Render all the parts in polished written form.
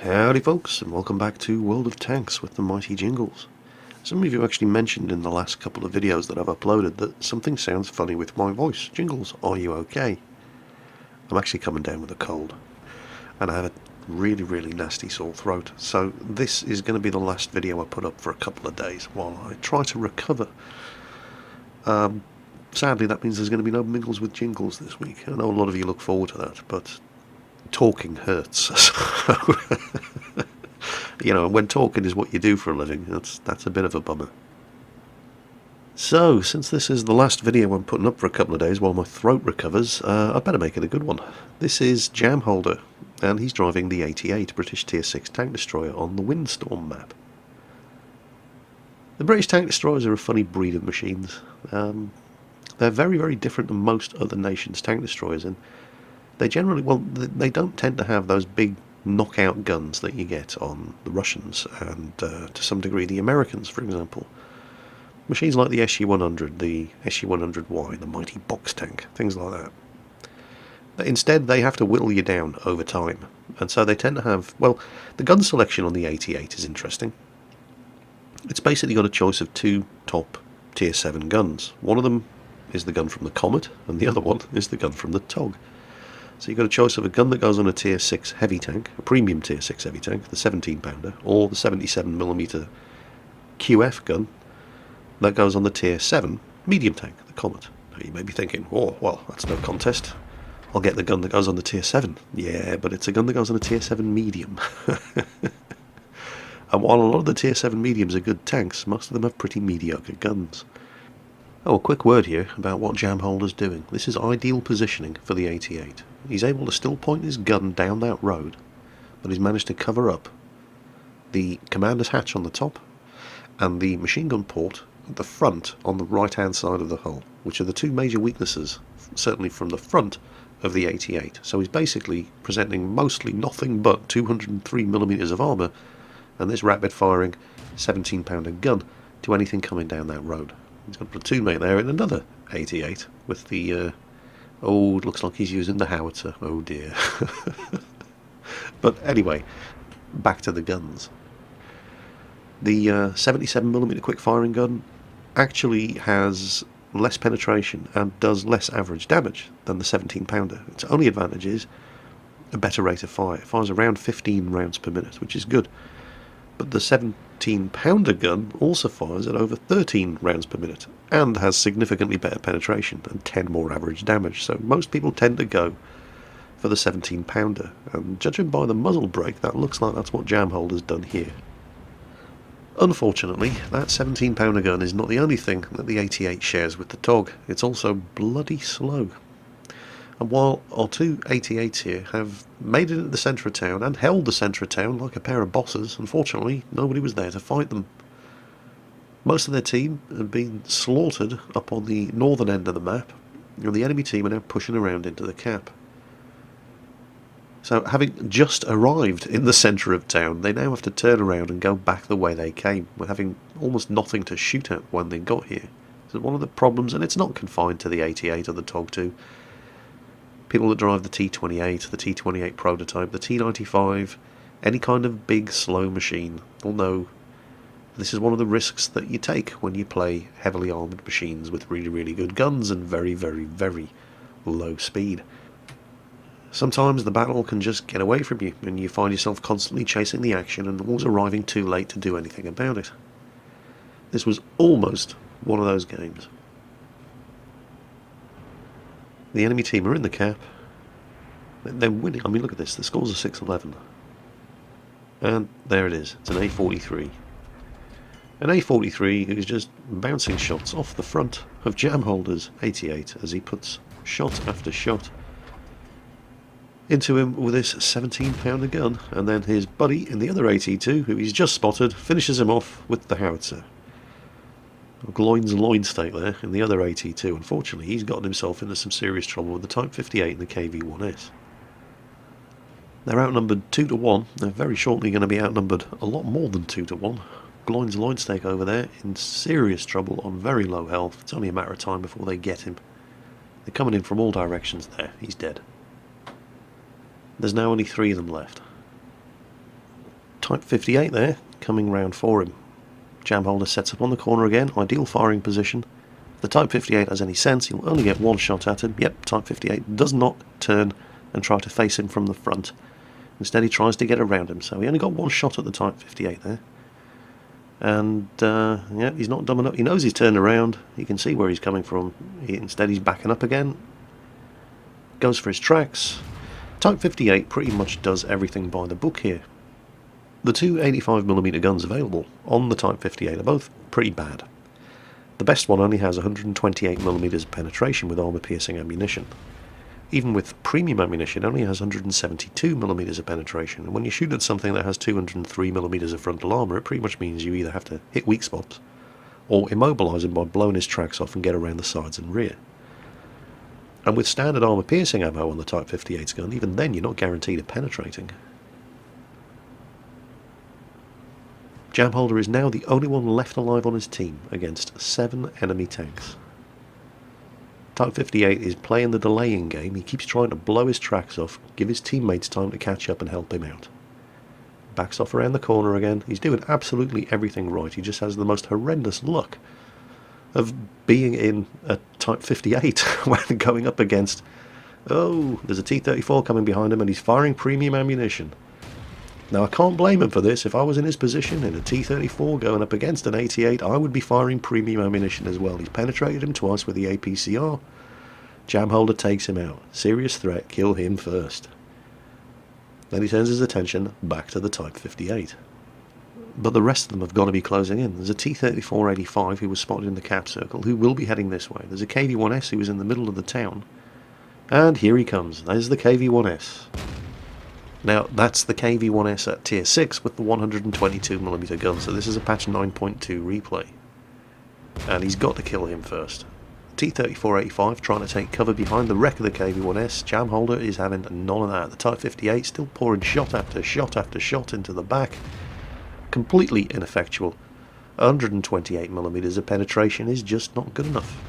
Howdy folks, and welcome back to World of Tanks with the mighty Jingles. Some of you actually mentioned in the last couple of videos that I've uploaded that something sounds funny with my voice. Jingles, are you okay? I'm actually coming down with a cold, and I have a really nasty sore throat, so this is going to be the last video I put up for a couple of days while I try to recover. Sadly, that means there's going to be no Mingles with Jingles this week. I know a lot of you look forward to that, but talking hurts. So you know, when talking is what you do for a living, that's a bit of a bummer. So, since this is the last video I'm putting up for a couple of days while my throat recovers, I better make it a good one. This is Jamholder, and he's driving the 88 British Tier 6 tank destroyer on the Windstorm map. The British tank destroyers are a funny breed of machines. They're very different than most other nations' tank destroyers, and they generally, they don't tend to have those big knockout guns that you get on the Russians and to some degree the Americans, for example. Machines like the SU-100, the SU-100Y, the mighty box tank, things like that. Instead, they have to whittle you down over time, and so they tend to have, well, the gun selection on the 88 is interesting. It's basically got a choice of two top Tier 7 guns. One of them is the gun from the Comet, and the other one is the gun from the TOG. So you've got a choice of a gun that goes on a Tier 6 heavy tank, a premium Tier 6 heavy tank, the 17-pounder, or the 77mm QF gun that goes on the Tier 7 medium tank, the Comet. Now you may be thinking, oh, well, that's no contest. I'll get the gun that goes on the Tier 7. Yeah, but it's a gun that goes on a Tier 7 medium. And while a lot of the Tier 7 mediums are good tanks, most of them have pretty mediocre guns. Oh, a quick word here about what Jamholder's doing. This is ideal positioning for the 88. He's able to still point his gun down that road, but he's managed to cover up the commander's hatch on the top and the machine gun port at the front on the right-hand side of the hull, which are the two major weaknesses, certainly from the front of the 88. So he's basically presenting mostly nothing but 203mm of armour and this rapid-firing 17-pounder gun to anything coming down that road. He's got a platoon mate there in another 88 with the, oh, it looks like he's using the howitzer. Oh dear. But anyway, back to the guns. The 77mm quick-firing gun actually has less penetration and does less average damage than the 17-pounder. Its only advantage is a better rate of fire. It fires around 15 rounds per minute, which is good. But the 17-pounder gun also fires at over 13 rounds per minute and has significantly better penetration and 10 more average damage, so most people tend to go for the 17-pounder, and judging by the muzzle brake, that looks like that's what Jamholder's done here. Unfortunately, that 17-pounder gun is not the only thing that the 88 shares with the TOG, it's also bloody slow. And while our two 88s here have made it into the centre of town and held the centre of town like a pair of bosses, unfortunately nobody was there to fight them. Most of their team had been slaughtered up on the northern end of the map, and the enemy team are now pushing around into the cap. So having just arrived in the centre of town, they now have to turn around and go back the way they came, with having almost nothing to shoot at when they got here. So one of the problems, and it's not confined to the 88 or the TOG 2, people that drive the T28, the T28 prototype, the T95, any kind of big, slow machine will know this is one of the risks that you take when you play heavily armoured machines with really good guns and very low speed. Sometimes the battle can just get away from you, and you find yourself constantly chasing the action and always arriving too late to do anything about it. This was almost one of those games. The enemy team are in the cap. They're winning. I mean, look at this. The scores are 6-11. And there it is. It's an A43. An A43 who's just bouncing shots off the front of Jamholder's 88 as he puts shot after shot into him with this 17-pounder gun. And then his buddy in the other 82, who he's just spotted, finishes him off with the howitzer. Gloin's loin stake there in the other 82. Unfortunately, he's gotten himself into some serious trouble with the Type 58 and the KV-1S. They're outnumbered 2-1. They're very shortly going to be outnumbered a lot more than 2-1. Gloin's loin stake over there in serious trouble on very low health. It's only a matter of time before they get him. They're coming in from all directions there. He's dead. There's now only 3 of them left. Type 58 there, coming round for him. Jam holder sets up on the corner again, ideal firing position. If the Type 58 has any sense, he'll only get one shot at him. Yep, Type 58 does not turn and try to face him from the front. Instead he tries to get around him, so he only got one shot at the Type 58 there. And, yeah, he's not dumb enough. He knows he's turned around. He can see where he's coming from. Instead he's backing up again. Goes for his tracks. Type 58 pretty much does everything by the book here. The two 85mm guns available on the Type 58 are both pretty bad. The best one only has 128mm penetration with armour-piercing ammunition. Even with premium ammunition, it only has 172mm of penetration, and when you shoot at something that has 203mm of frontal armour, it pretty much means you either have to hit weak spots, or immobilise him by blowing his tracks off and get around the sides and rear. And with standard armour-piercing ammo on the Type 58's gun, even then you're not guaranteed of penetrating. Jamholder is now the only one left alive on his team against 7 enemy tanks. Type 58 is playing the delaying game. He keeps trying to blow his tracks off, give his teammates time to catch up and help him out. Backs off around the corner again. He's doing absolutely everything right. He just has the most horrendous luck of being in a Type 58 when going up against... Oh, there's a T-34 coming behind him and he's firing premium ammunition. Now, I can't blame him for this. If I was in his position in a T-34 going up against an 88, I would be firing premium ammunition as well. He's penetrated him twice with the APCR. Jamholder takes him out. Serious threat, kill him first. Then he turns his attention back to the Type 58. But the rest of them have got to be closing in. There's a T-34-85 who was spotted in the cap circle, who will be heading this way. There's a KV-1S who was in the middle of the town. And here he comes. There's the KV-1S. Now, that's the KV-1S at Tier 6 with the 122mm gun, so this is a patch 9.2 replay. And he's got to kill him first. T-34-85 trying to take cover behind the wreck of the KV-1S. Jamholder is having none of that. The Type 58 still pouring shot after shot after shot into the back. Completely ineffectual. 128mm of penetration is just not good enough.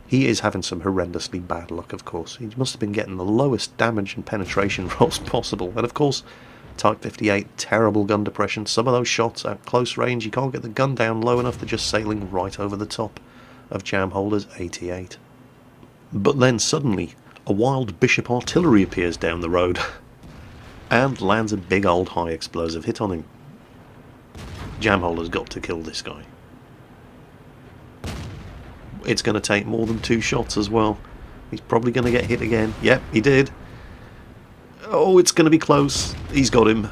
He is having some horrendously bad luck, of course. He must have been getting the lowest damage and penetration rolls possible. And of course, Type 58, terrible gun depression. Some of those shots at close range, you can't get the gun down low enough, they're just sailing right over the top of Jamholder's 88. But then suddenly, a wild Bishop artillery appears down the road and lands a big old high explosive hit on him. Jamholder's got to kill this guy. It's going to take more than 2 shots as well. He's probably going to get hit again. Yep, he did. Oh, it's going to be close. He's got him.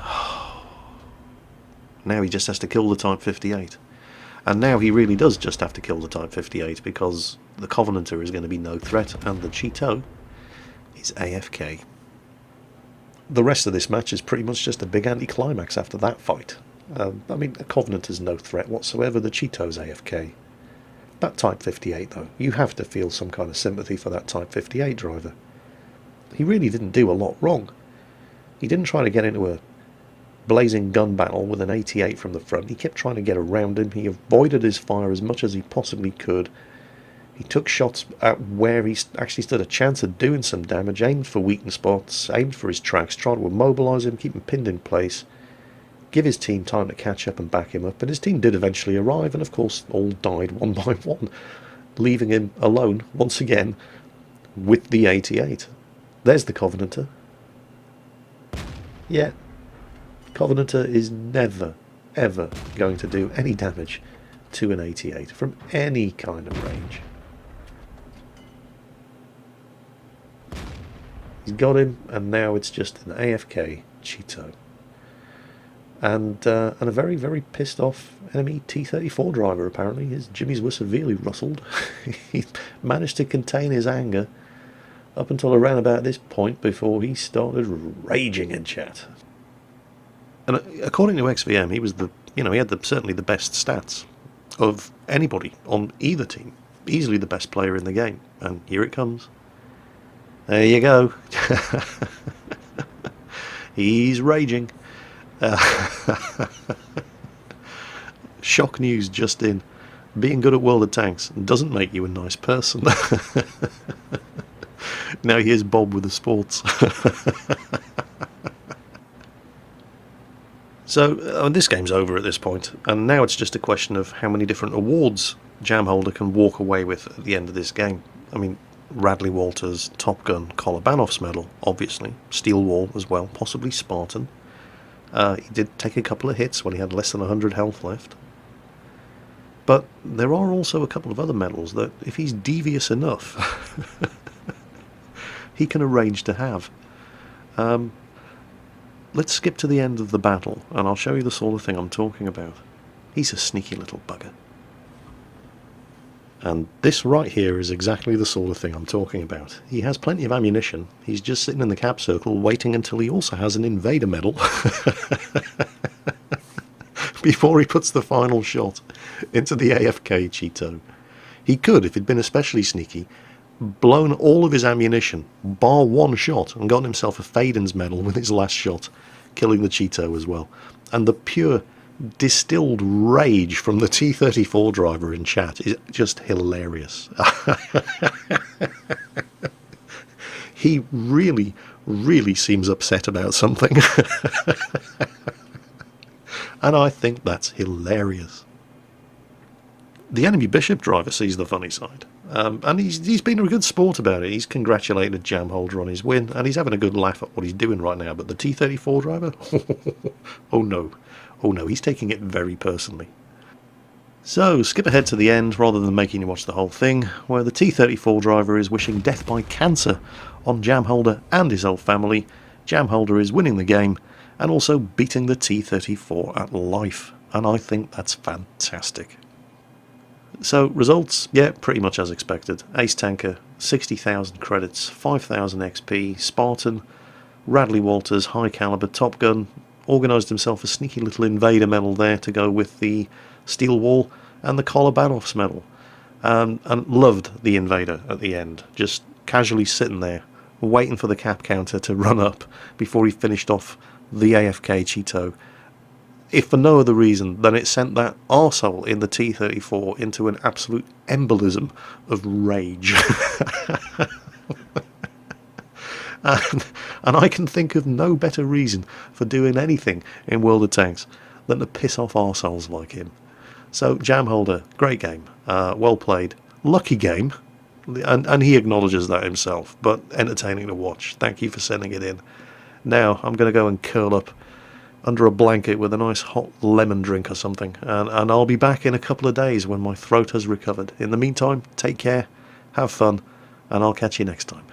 Now he just has to kill the Type 58. And now he really does just have to kill the Type 58 because the Covenanter is going to be no threat and the Cheeto is AFK. The rest of this match is pretty much just a big anticlimax after that fight. I mean, the Covenanter's no threat whatsoever. The Cheeto's AFK. That Type 58, though, you have to feel some kind of sympathy for that Type 58 driver. He really didn't do a lot wrong. He didn't try to get into a blazing gun battle with an 88 from the front. He kept trying to get around him. He avoided his fire as much as he possibly could. He took shots at where he actually stood a chance of doing some damage, aimed for weakened spots, aimed for his tracks, tried to immobilise him, keep him pinned in place, give his team time to catch up and back him up, and his team did eventually arrive, and of course all died one by one, leaving him alone once again with the 88. There's the Covenanter. Yeah, Covenanter is never, ever going to do any damage to an 88 from any kind of range. He's got him, and now it's just an AFK Cheeto. And a very, very pissed off enemy T-34 driver, apparently. His jimmies were severely rustled. He managed to contain his anger up until around about this point before he started raging in chat. And according to XVM, he was he had certainly the best stats of anybody on either team. Easily the best player in the game. And here it comes. There you go. He's raging. Shock news just in. Being good at World of Tanks doesn't make you a nice person. Now here's Bob with the sports. So this game's over at this point, and now it's just a question of how many different awards Jam Holder can walk away with at the end of this game. I mean, Radley Walters, Top Gun, Kolobanov's medal, obviously, Steel Wall as well, possibly Spartan. He did take a couple of hits when he had less than 100 health left. But there are also a couple of other medals that, if he's devious enough, he can arrange to have. Let's skip to the end of the battle, and I'll show you the sort of thing I'm talking about. He's a sneaky little bugger. And this right here is exactly the sort of thing I'm talking about. He has plenty of ammunition. He's just sitting in the cap circle waiting until he also has an invader medal before he puts the final shot into the AFK Cheeto. He could, if he'd been especially sneaky, blown all of his ammunition, bar one shot, and gotten himself a Faden's medal with his last shot, killing the Cheeto as well. And the pure distilled rage from the T-34 driver in chat is just hilarious. He really, really seems upset about something. And I think that's hilarious. The enemy bishop driver sees the funny side. And he's been a good sport about it. He's congratulated Jam Holder on his win, and he's having a good laugh at what he's doing right now. But the T-34 driver? Oh no. Oh no, he's taking it very personally. So, skip ahead to the end rather than making you watch the whole thing, where the T-34 driver is wishing death by cancer on Jam Holder and his whole family. Jam Holder is winning the game, and also beating the T-34 at life. And I think that's fantastic. So, results, yeah, pretty much as expected. Ace Tanker, 60,000 credits, 5,000 XP, Spartan, Radley Walters, High Caliber, Top Gun, organised himself a sneaky little invader medal there to go with the Steel Wall and the Kolobanov's medal. And loved the invader at the end, just casually sitting there, waiting for the cap counter to run up before he finished off the AFK Cheeto. If for no other reason than it sent that arsehole in the T-34 into an absolute embolism of rage. And I can think of no better reason for doing anything in World of Tanks than to piss off arseholes like him. So, Jam Holder, great game, well played, lucky game, and he acknowledges that himself, but entertaining to watch. Thank you for sending it in. Now, I'm going to go and curl up under a blanket with a nice hot lemon drink or something, and I'll be back in a couple of days when my throat has recovered. In the meantime, take care, have fun, and I'll catch you next time.